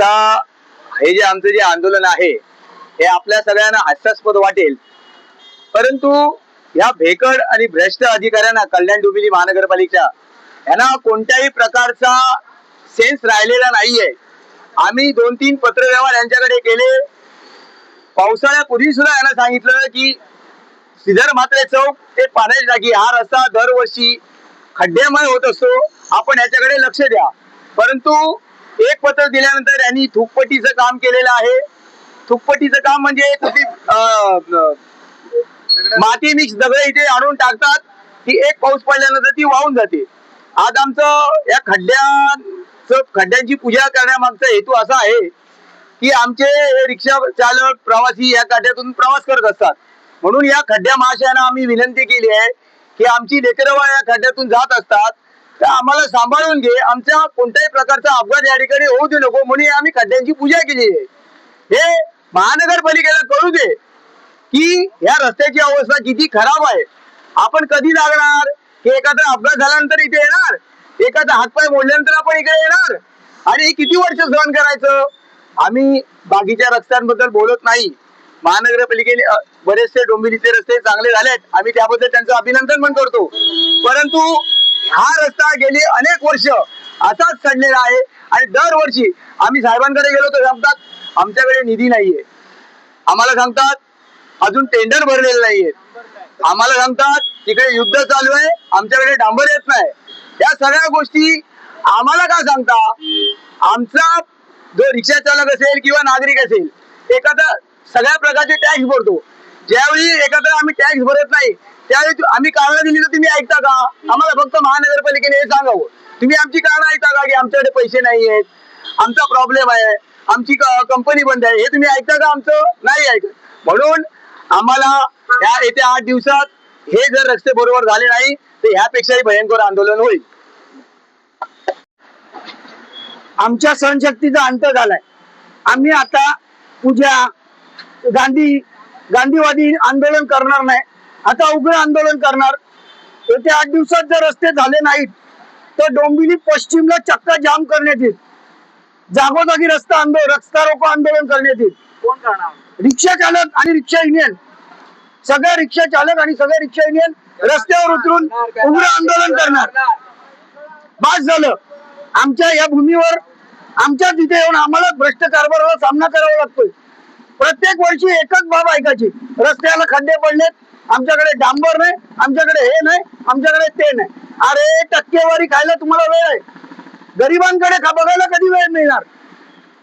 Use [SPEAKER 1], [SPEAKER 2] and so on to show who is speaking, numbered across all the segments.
[SPEAKER 1] आता हे जे आमचं जे आंदोलन आहे हे आपल्या सगळ्यांना हास्यास्पद वाटेल, परंतु या भेकड आणि भ्रष्ट अधिकाऱ्यांना कल्याण डोंबिवली महानगरपालिका यांना कोणत्याही प्रकारचा सेन्स राहिलेला नाहीये. आम्ही 2-3 पत्रव्यवहार यांच्याकडे केले. पावसाळ्यापूर्वी सुद्धा यांना सांगितलं की श्रीधर म्हात्रे चौक ते पाण्याची टाकी हा रस्ता दरवर्षी खड्डेमय होत असतो, आपण याच्याकडे लक्ष द्या. परंतु एक पत्र दिल्यानंतर यांनी थुकपट्टीचं काम केलेलं आहे. थुकपट्टीचं काम म्हणजे माती मिक्स दगड इथे आणून टाकतात, ती एक पाऊस पडल्यानंतर ती वाहून जाते. आज आमचं या खड्ड्यांची पूजा करण्यामागचा हेतू असा आहे की आमचे रिक्षा चालक प्रवासी या खड्ड्यातून प्रवास करत असतात. म्हणून या खड्ड्या महाशयांना आम्ही विनंती केली आहे की आमची लेकरं या खड्ड्यातून जात असतात तर आम्हाला सांभाळून घे, आमच्या कोणत्याही प्रकारचा अपघात या ठिकाणी होऊ दे नको म्हणून आम्ही खड्ड्यांची पूजा केली आहे. हे महानगरपालिकेला कळू दे की या रस्त्याची अवस्था किती खराब आहे. आपण कधी लागणार की एखादा अपघात झाल्यानंतर इथे येणार, एखादा हातपाय मोडल्यानंतर आपण इकडे येणार आणि किती वर्ष सहन करायचं. आम्ही बाकीच्या रस्त्यांबद्दल बोलत नाही. महानगरपालिकेने बरेचसे डोंबिवलीचे रस्ते चांगले झालेत, आम्ही त्याबद्दल त्यांचं अभिनंदन पण करतो. परंतु हा रस्ता गेली अनेक वर्ष असाच सडलेला आहे आणि दरवर्षी आम्ही साहेबांकडे गेलो तर सांगतात आमच्याकडे निधी नाहीये, आम्हाला सांगतात अजून टेंडर भरलेले नाहीये, आम्हाला सांगतात तिकडे युद्ध चालू आहे, आमच्याकडे डांबर येत नाही. या सगळ्या गोष्टी आम्हाला का सांगता. आमचा जो रिक्षा चालक असेल किंवा नागरिक असेल एखादा सगळ्या प्रकारचे टॅक्स भरतो. ज्यावेळी एखादा आम्ही टॅक्स भरत नाही त्यावेळी आम्ही कारणं दिली तर तुम्ही ऐकता का. आम्हाला फक्त महानगरपालिकेने हे सांगावं, तुम्ही आमची कारणं ऐकता का की आमच्याकडे पैसे नाही आहेत, आमचा प्रॉब्लेम आहे, आमची कंपनी बंद आहे, हे तुम्ही ऐकता का. आमचं नाही ऐकत. म्हणून आम्हाला या येत्या 8 दिवसात हे जर रस्ते बरोबर झाले नाही तर ह्यापेक्षाही भयंकर आंदोलन होईल.
[SPEAKER 2] आमच्या सहनशक्तीचा अंत झालाय. आम्ही आता पूजा गांधीवादी आंदोलन करणार नाही, आता उग्र आंदोलन करणार. येत्या 8 दिवसात जर रस्ते झाले नाहीत तर डोंबिवली पश्चिमला चक्का जाम करण्यात येईल, जागोजागी रस्ता रोको आंदोलन करण्यात येईल.
[SPEAKER 1] कोण करणार.
[SPEAKER 2] रिक्षा चालक आणि रिक्षा युनियन, सगळे रिक्षा चालक आणि सगळे रिक्षा युनियन रस्त्यावर उतरून उग्र आंदोलन करणार. बस झालं. आमच्या या भूमीवर आमच्या तिथे येऊन आम्हाला भ्रष्ट कारभाराला सामना करावा लागतोय. प्रत्येक वर्षी एकच बाब ऐकायची, रस्त्याला खड्डे पडलेत, आमच्याकडे डांबर नाही, आमच्याकडे हे नाही, आमच्याकडे ते नाही. अरे टक्केवारी खायला तुम्हाला वेळ आहे, गरिबांकडे बघायला कधी वेळ मिळणार.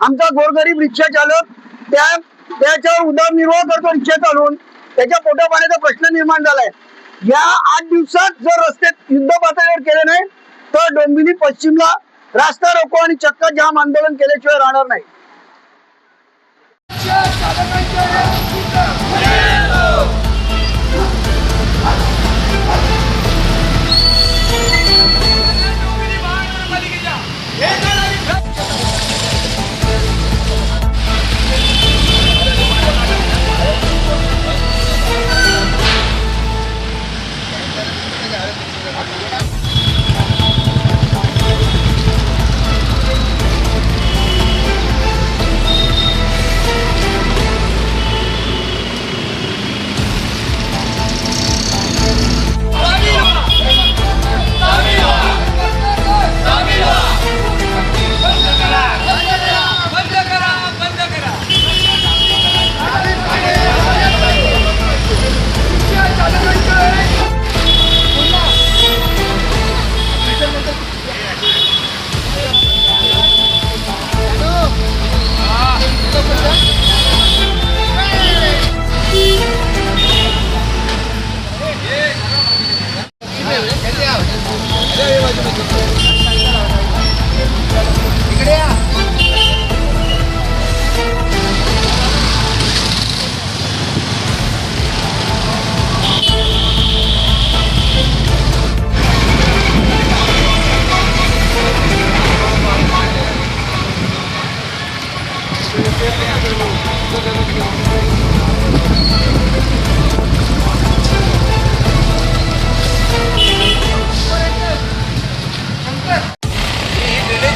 [SPEAKER 2] आमचा गोरगरीब रिक्षा चालक त्याच्यावर उदरनिर्वाह करतो रिक्षा चालवून, त्याच्या पोटा पाण्याचा प्रश्न निर्माण झालाय. या 8 दिवसात जर रस्ते युद्ध पातळीवर केले नाही तर डोंबिवली पश्चिमला रास्ता रोको आणि चक्का जाम आंदोलन केल्याशिवाय राहणार नाही.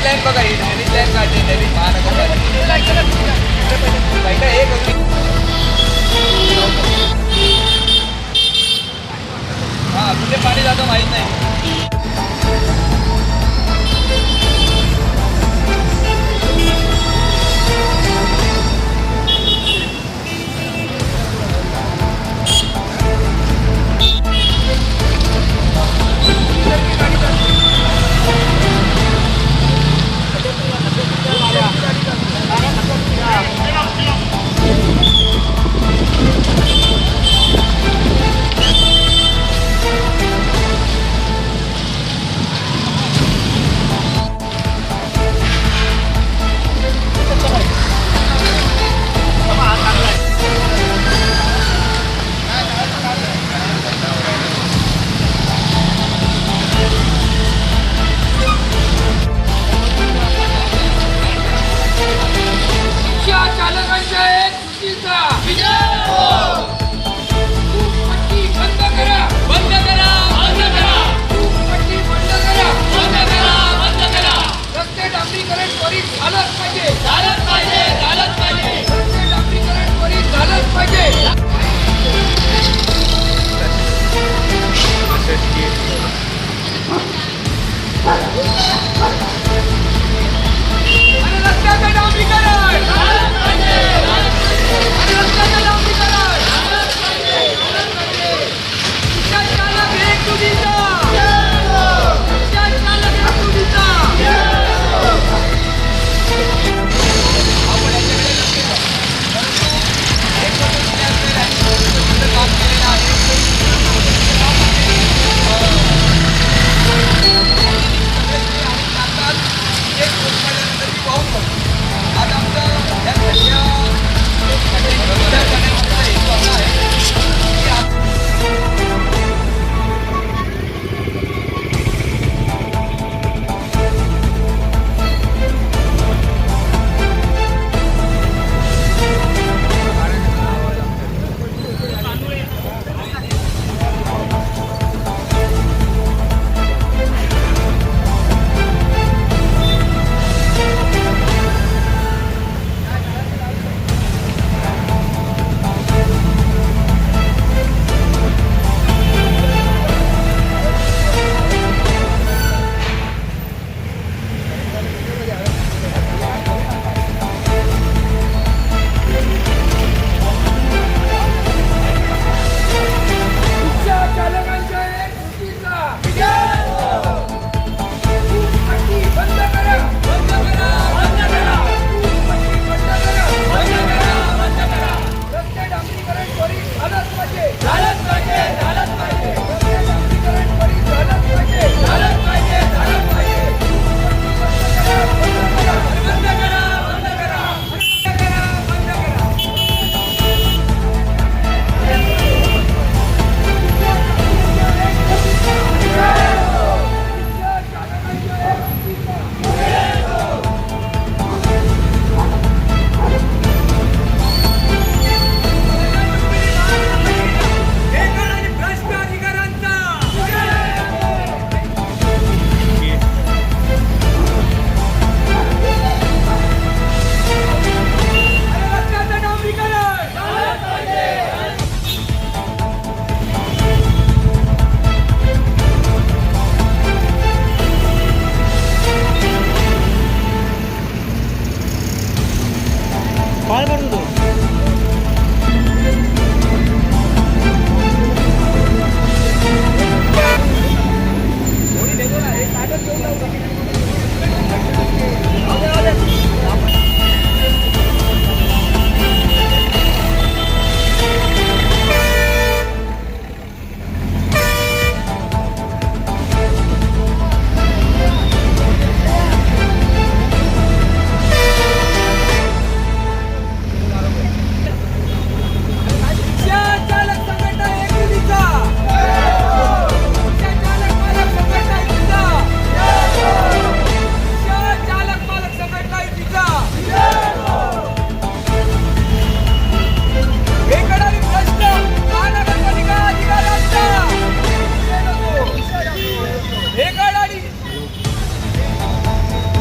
[SPEAKER 3] लाईन बघा, ही नवीन लाईन काढली नवीन महानगरपालिका. पहिलं एक होती. हा कुठे पाणी जातं माहित नाही.
[SPEAKER 4] रिक्षा चालकांच्या एक चुकीचा पट्टी बंद करा, बंद करा, बंद करा. पट्टी बंद करा, बंद करा, बंद करा. रस्ते डांबरीकरण त्वरित झालंच पाहिजे, झालंच पाहिजे, झालंच पाहिजे. रस्ते डांबरीकरण त्वरित झालंच पाहिजे. आणि रस्त्याचं डांबरीकरण झालंच पाहिजे, झालंच पाहिजे. आणि रस्त्याचं डांबरीकरण झालंच पाहिजे, झालंच पाहिजे. रिक्षा चालक एक चुकीचा, रिक्षा चालक एक चुकीचा.
[SPEAKER 3] आपण याच्याकडे लक्ष द्या. परंतु एक गोष्ट तुम्ही असलेलं आहे, तुमचं काम केलेलं आहे. सगळे जे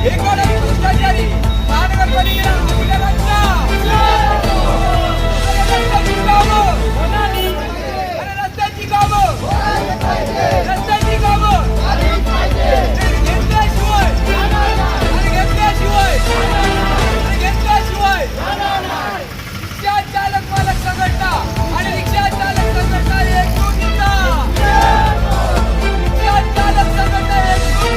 [SPEAKER 3] बेकायदा भ्रष्टाचारी महानगरपालिकेला आपल्याला